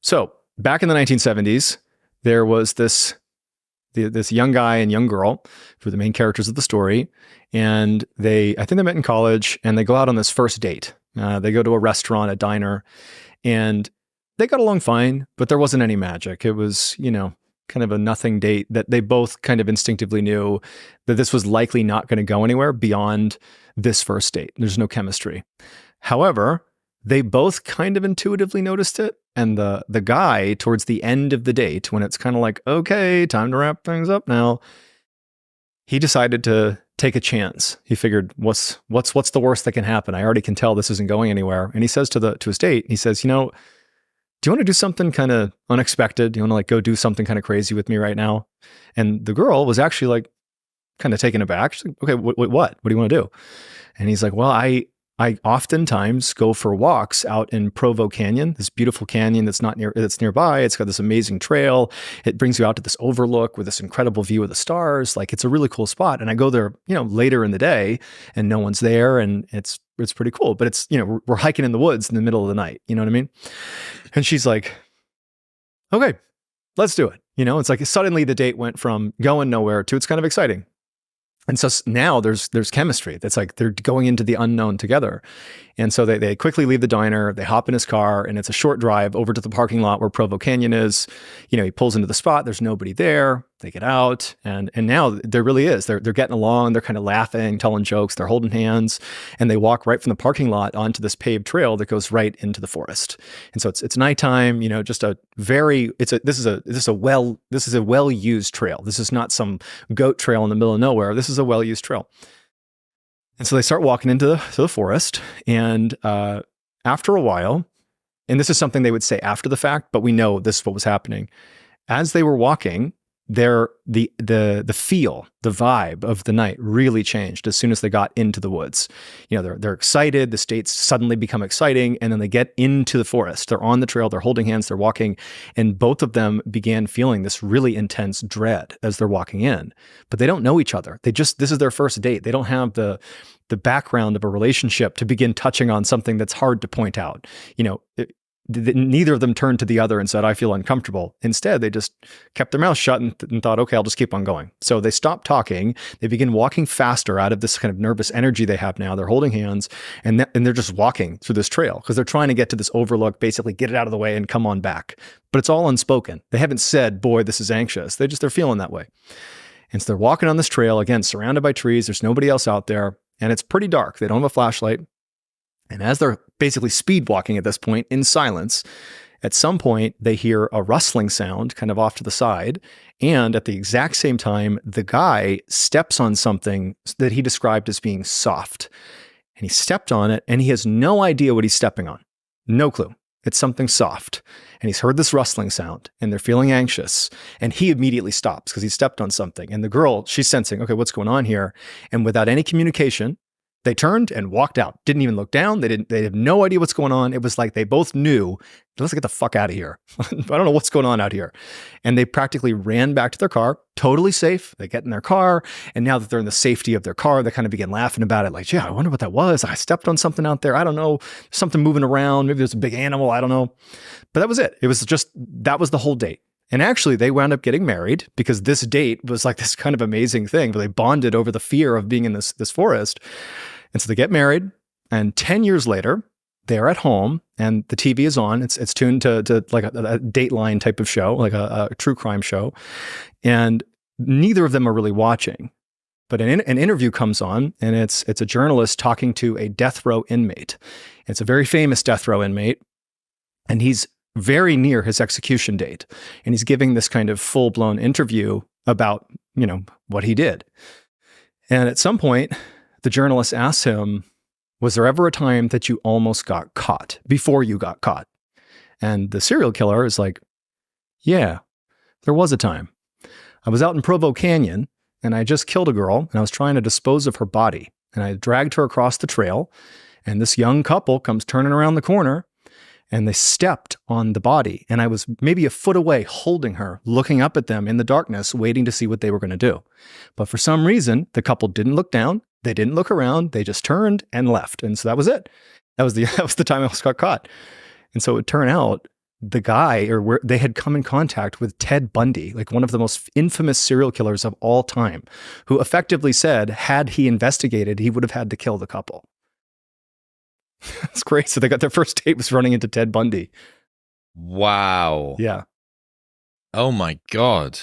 So back in the 1970s, there was this young guy and young girl who were the main characters of the story. And I think they met in college, and they go out on this first date. They go to a restaurant, a diner, and they got along fine, but there wasn't any magic. It was, kind of a nothing date that they both kind of instinctively knew that this was likely not going to go anywhere beyond this first date. There's no chemistry. However, they both kind of intuitively noticed it. And the guy, towards the end of the date, when it's kind of like, okay, time to wrap things up now, he decided to take a chance. He figured, what's the worst that can happen? I already can tell this isn't going anywhere. And he says to his date, he says, do you want to do something kind of unexpected? Do you want to go do something kind of crazy with me right now? And the girl was actually kind of taken aback. She's like, okay, what? What do you want to do? And he's like, well, I oftentimes go for walks out in Provo Canyon, this beautiful canyon that's nearby. It's got this amazing trail. It brings you out to this overlook with this incredible view of the stars. It's a really cool spot. And I go there, later in the day, and no one's there, and it's pretty cool. But it's, we're hiking in the woods in the middle of the night. You know what I mean? And she's like, okay, let's do it. It's like suddenly the date went from going nowhere to it's kind of exciting. And so now there's chemistry. That's like they're going into the unknown together. And so they quickly leave the diner, they hop in his car, and it's a short drive over to the parking lot where Provo Canyon is. He pulls into the spot, there's nobody there. They get out, and now there really is. They're getting along, they're kind of laughing, telling jokes, they're holding hands, and they walk right from the parking lot onto this paved trail that goes right into the forest. And so it's nighttime, this is a well-used trail. This is not some goat trail in the middle of nowhere. This is a well-used trail. And so they start walking into the forest, and after a while, and this is something they would say after the fact, but we know this is what was happening. As they were walking, the feel, the vibe of the night really changed as soon as they got into the woods. They're excited. The states suddenly become exciting, and then they get into the forest. They're on the trail. They're holding hands. They're walking, and both of them began feeling this really intense dread as they're walking in. But they don't know each other. This is their first date. They don't have the background of a relationship to begin touching on something that's hard to point out. Neither of them turned to the other and said, I feel uncomfortable. Instead, they just kept their mouth shut and thought, okay, I'll just keep on going. So they stopped talking. They begin walking faster out of this kind of nervous energy they have now. They're holding hands, and they're just walking through this trail because they're trying to get to this overlook, basically get it out of the way and come on back. But it's all unspoken. They haven't said, boy, this is anxious. They're feeling that way. And so they're walking on this trail, again, surrounded by trees. There's nobody else out there, and it's pretty dark. They don't have a flashlight. And as they're basically speed walking at this point in silence, at some point they hear a rustling sound kind of off to the side. And at the exact same time, the guy steps on something that he described as being soft. And he stepped on it, and he has no idea what he's stepping on. No clue. It's something soft. And he's heard this rustling sound, and they're feeling anxious. And he immediately stops because he stepped on something. And the girl, she's sensing, okay, what's going on here? And without any communication, they turned and walked out. Didn't even look down. They have no idea what's going on. It was like they both knew, let's get the fuck out of here. I don't know what's going on out here. And they practically ran back to their car, totally safe. They get in their car. And now that they're in the safety of their car, they kind of begin laughing about it. Like, yeah, I wonder what that was. I stepped on something out there. I don't know. Something moving around. Maybe there's a big animal. I don't know. But that was it. That was the whole date. And actually, they wound up getting married because this date was like this kind of amazing thing where they bonded over the fear of being in this forest. And so they get married, and 10 years later, they're at home, and the TV is on. It's tuned to like a Dateline type of show, like a true crime show. And neither of them are really watching. But an interview comes on, and it's a journalist talking to a death row inmate. It's a very famous death row inmate, and he's very near his execution date. And he's giving this kind of full-blown interview about, what he did. And at some point, the journalist asks him, was there ever a time that you almost got caught before you got caught? And the serial killer is like, yeah, there was a time. I was out in Provo Canyon, and I just killed a girl, and I was trying to dispose of her body. And I dragged her across the trail, and this young couple comes turning around the corner, and they stepped on the body. And I was maybe a foot away holding her, looking up at them in the darkness, waiting to see what they were going to do. But for some reason, the couple didn't look down. They didn't look around. They just turned and left. And so that was it. That was the time I almost got caught. And so it would turn out the guy, or where they had come in contact with Ted Bundy, like one of the most infamous serial killers of all time, who effectively said, had he investigated, he would have had to kill the couple. It's great. So they got their first date was running into Ted Bundy. Wow. Yeah. Oh my God.